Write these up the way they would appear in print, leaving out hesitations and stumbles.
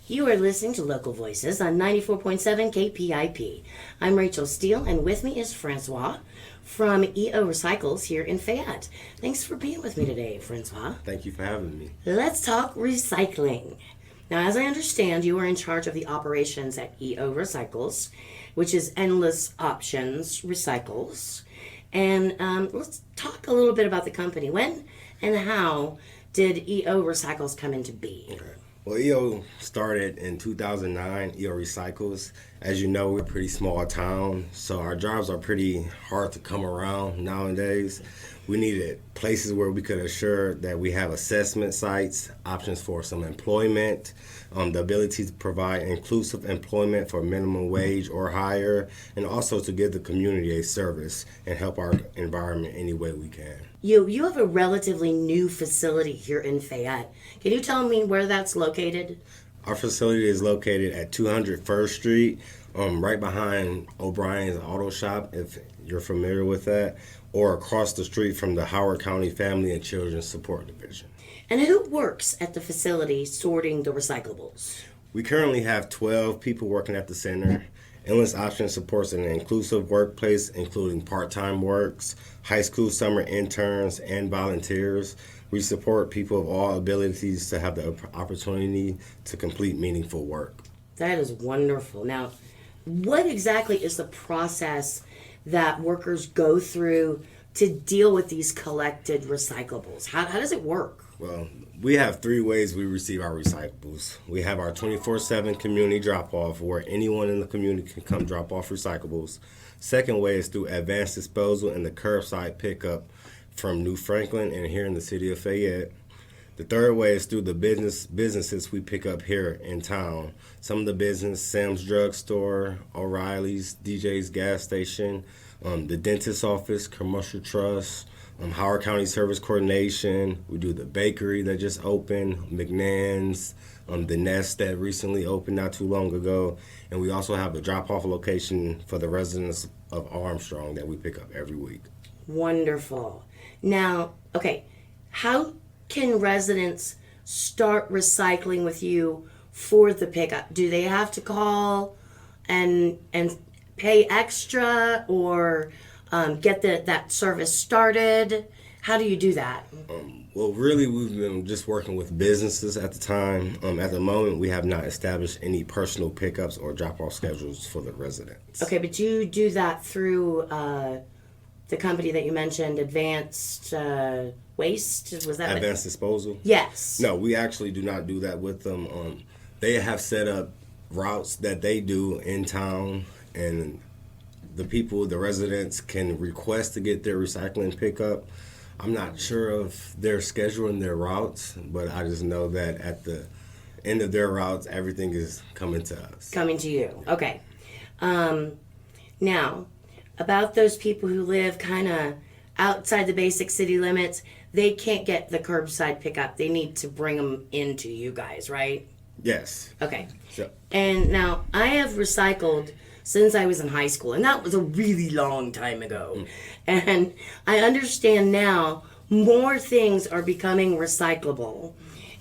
You are listening to Local Voices on 94.7 KPIP. I'm Rachel Steele, and with me is Francois from EO Recycles here in Fayette. Thanks for being with me today, Francois. Thank you for having me. Let's talk recycling. Now, as I understand, you are in charge of the operations at EO Recycles, which is Endless Options Recycles. And let's talk a little bit about the company. When and how did EO Recycles come into being? Well, EO started in 2009, EO Recycles. As you know, we're a pretty small town, so our jobs are pretty hard to come around nowadays. We needed places where we could assure that we have assessment sites, options for some employment, the ability to provide inclusive employment for minimum wage or higher, and also to give the community a service and help our environment any way we can. You have a relatively new facility here in Fayette. Can you tell me where that's located? Our facility is located at 200 First Street, right behind O'Brien's Auto Shop, if you're familiar with that, or across the street from the Howard County Family and Children's Support Division. And who works at the facility sorting the recyclables? We currently have 12 people working at the center. Endless Options supports an inclusive workplace, including part-time works, high school summer interns, and volunteers. We support people of all abilities to have the opportunity to complete meaningful work. That is wonderful. Now, what exactly is the process that workers go through to deal with these collected recyclables? How does it work? Well, we have three ways we receive our recyclables. We have our 24/7 community drop-off, where anyone in the community can come drop off recyclables. Second way is through advanced disposal and the curbside pickup from New Franklin and here in the city of Fayette. The third way is through the businesses we pick up here in town. Some of the business, Sam's Drug Store, O'Reilly's, DJ's Gas Station, the dentist's office, Commercial Trust, Howard County Service Coordination. We do the bakery that just opened, McNann's, the Nest that recently opened not too long ago. And we also have a drop-off location for the residents of Armstrong that we pick up every week. Wonderful. Now, okay, how can residents start recycling with you for the pickup? Do they have to call and pay extra, or get that service started? How do you do that? Well, really, we've been just working with businesses at the time. At the moment, we have not established any personal pickups or drop-off schedules for the residents. Okay, but you do that through the company that you mentioned, Advanced Waste? Was that Advanced Disposal? Yes. No, we actually do not do that with them. They have set up routes that they do in town, and the residents can request to get their recycling pickup. I'm not sure of their schedule and their routes, but I just know that at the end of their routes, everything is coming to us. Coming to you. Okay. Now, about those people who live kind of outside the basic city limits, they can't get the curbside pickup. They need to bring them into you guys, right? Yes. Okay. So, And now, I have recycled since I was in high school, and that was a really long time ago. And I understand now more things are becoming recyclable.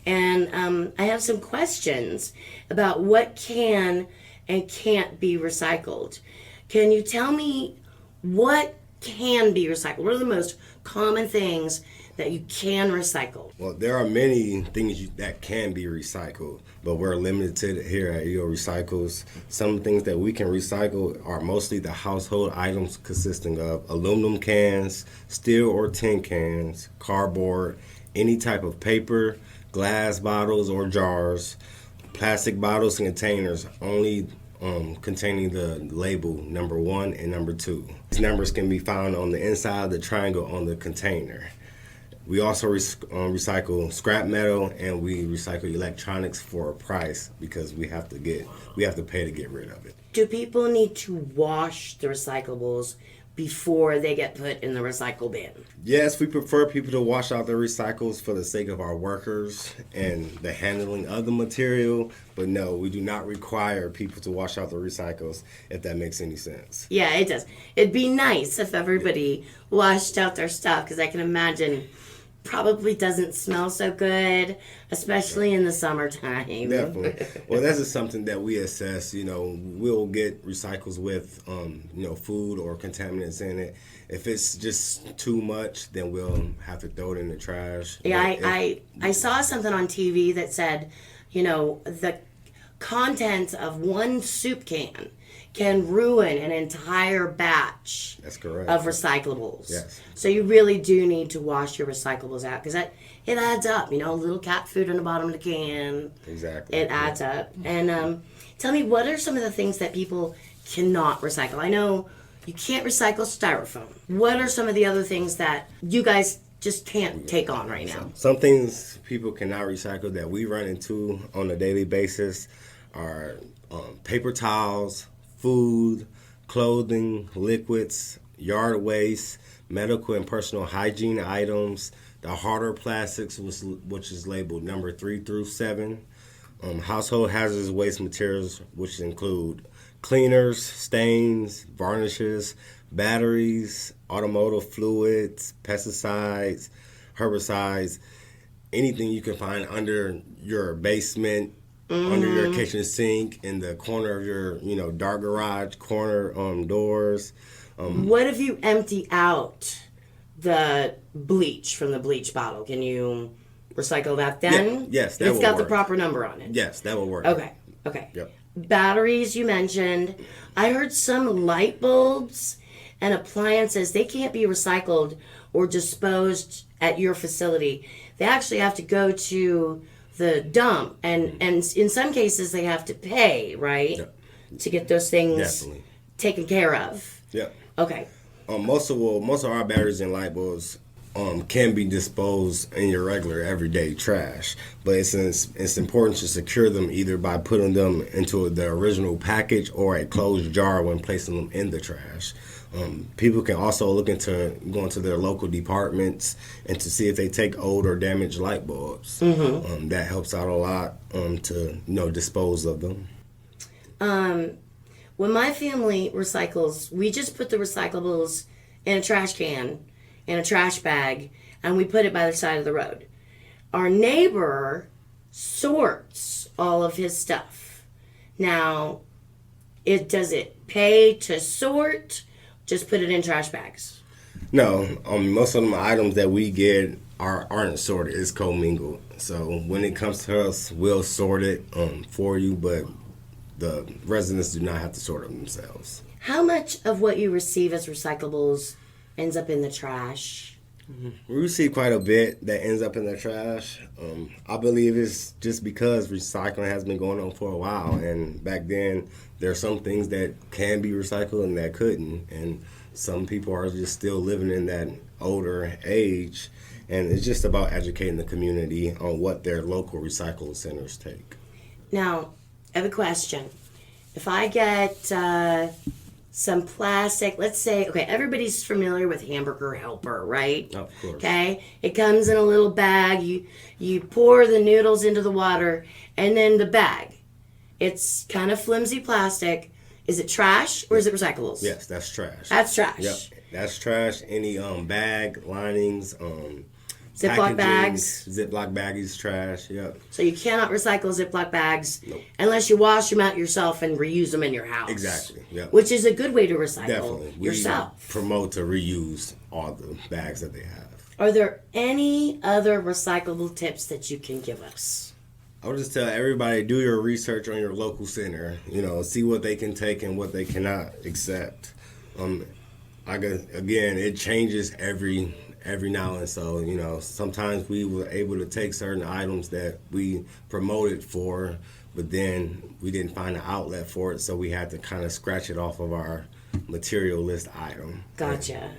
And I have some questions about what can and can't be recycled. Can you tell me what can be recycled? What are the most common things that you can recycle? well, there are many things that can be recycled, but we're limited here at EO Recycles. Some things that we can recycle are mostly the household items consisting of aluminum cans, steel or tin cans, cardboard, any type of paper, glass bottles or jars, plastic bottles and containers only containing the label number 1 and number 2. These numbers can be found on the inside of the triangle on the container. We also recycle scrap metal, and we recycle electronics for a price because we have to pay to get rid of it. Do people need to wash the recyclables before they get put in the recycle bin? Yes, we prefer people to wash out their recycles for the sake of our workers and the handling of the material. But no, we do not require people to wash out the recycles, if that makes any sense. Yeah, it does. It'd be nice if everybody washed out their stuff, because I can imagine probably doesn't smell so good, especially in the summertime. Definitely. Well, that's just something that we assess. We'll get recycles with, food or contaminants in it. If it's just too much, then we'll have to throw it in the trash. Yeah, I saw something on TV that said, the contents of one soup can ruin an entire batch. That's correct. Of recyclables. Yes. So you really do need to wash your recyclables out because it adds up. Little cat food in the bottom of the can. Exactly. It adds up. And tell me, what are some of the things that people cannot recycle? I know you can't recycle styrofoam. What are some of the other things that you guys just can't take on right now? Some things people cannot recycle that we run into on a daily basis are paper towels, food, clothing, liquids, yard waste, medical and personal hygiene items, the harder plastics, which is labeled number 3 through 7, household hazardous waste materials, which include cleaners, stains, varnishes, batteries, automotive fluids, pesticides, herbicides, anything you can find under your basement, under your kitchen sink, in the corner of your, dark garage corner doors. What if you empty out the bleach from the bleach bottle? Can you recycle that then? Yeah, yes, that It's will got work. the proper number on it. Yes, that will work. Okay. Yep. Batteries you mentioned. I heard some light bulbs and appliances, they can't be recycled or disposed at your facility. They actually have to go to the dump, and in some cases they have to pay, right? Yep. To get those things Definitely. taken care of. Yep. Okay. Most of our batteries and light bulbs can be disposed in your regular everyday trash, but it's important to secure them either by putting them into the original package or a closed jar when placing them in the trash. People can also look into going to their local departments and to see if they take old or damaged light bulbs. Mm-hmm. That helps out a lot to dispose of them. When my family recycles, we just put the recyclables in a trash can, in a trash bag, and we put it by the side of the road. Our neighbor sorts all of his stuff. Now, does it pay to sort? Just put it in trash bags? No, most of the items that we get aren't sorted. It's commingled. So when it comes to us, we'll sort it for you, but the residents do not have to sort them themselves. How much of what you receive as recyclables ends up in the trash? We receive quite a bit that ends up in the trash. I believe it's just because recycling has been going on for a while, and back then there are some things that can be recycled and that couldn't, and some people are just still living in that older age, and it's just about educating the community on what their local recycling centers take. Now, I have a question. If I get some plastic, let's say, okay, everybody's familiar with Hamburger Helper, right? Oh, of course. Okay, it comes in a little bag. You pour the noodles into the water, and then the bag. It's kind of flimsy plastic. Is it trash or is it recyclables? Yes, that's trash. That's trash. Yep, that's trash. Any bag linings, Ziploc bags. Ziploc bag is trash. Yep. So you cannot recycle Ziploc bags Nope. unless you wash them out yourself and reuse them in your house. Exactly. Yep. Which is a good way to recycle Definitely. We yourself. promote to reuse all the bags that they have. Are there any other recyclable tips that you can give us? I would just tell everybody, do your research on your local center. See what they can take and what they cannot accept. Again, it changes every now and so. Sometimes we were able to take certain items that we promoted for, but then we didn't find an outlet for it, so we had to kind of scratch it off of our material list item. Gotcha.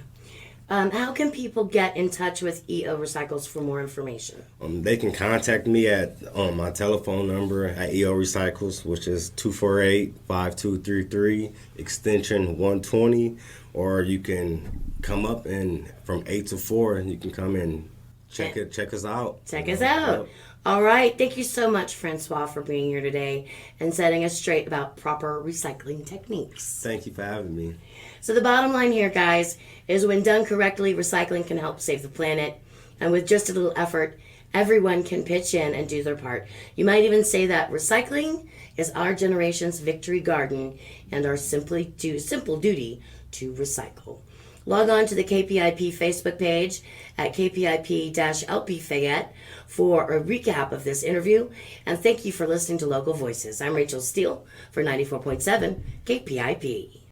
How can people get in touch with EO Recycles for more information? They can contact me at my telephone number at EO Recycles, which is 248-5233, extension 120, or you can come up and from 8 to 4, and you can come and check us out. Check us out. Yep. All right. Thank you so much, Francois, for being here today and setting us straight about proper recycling techniques. Thank you for having me. So the bottom line here, guys, is when done correctly, recycling can help save the planet. And with just a little effort, everyone can pitch in and do their part. You might even say that recycling is our generation's victory garden and our simple duty to recycle. Log on to the KPIP Facebook page at KPIP-LP Fayette for a recap of this interview. And thank you for listening to Local Voices. I'm Rachel Steele for 94.7 KPIP.